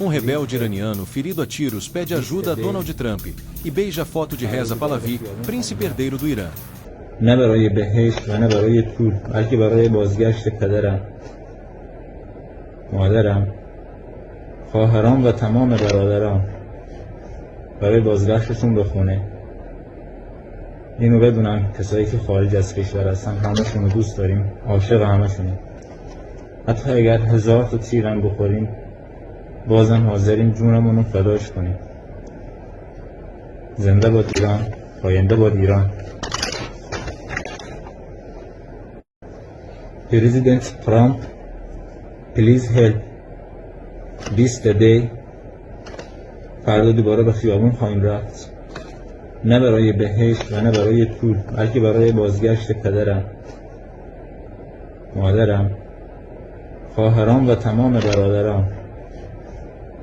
Um rebelde iraniano ferido a tiros pede ajuda a Donald Trump e beija foto de Reza Pahlavi, príncipe herdeiro do Irã. نه برای بهشت و نه برای پول، بلکه برای بازگشت پدرم، مادرم، خواهرام و تمام برادرام، برای بازگشتشون به خونه. اینو بدونم کسایی که خارج از کشور هستن همشون رو دوست داریم، عاشق همشونیم. حتی اگر 1000 تا تیرم بخوریم بازم حاضریم جونمون رو فداش کنیم. زنده باد ایران، پاینده باد ایران. President Trump, please help. This the day. فردا دوباره به خیابون خواهیم رفت. نه برای بهشت و نه برای پول، بلکه برای بازگشت پدرم، مادرم، خواهرام و تمام برادرام،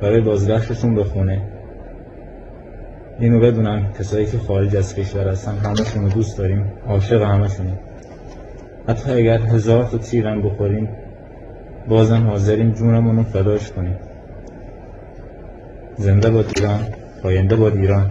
برای بازگشتشون به خونه. اینو بدونم کسایی که خارج از کشور هستن همشون رو دوست داریم، عاشق همشونیم. حتی اگر 1000 تا تیرم بخوریم بازم حاضریم جونمون رو فداش کنیم. زنده باد ایران، پاینده باد ایران.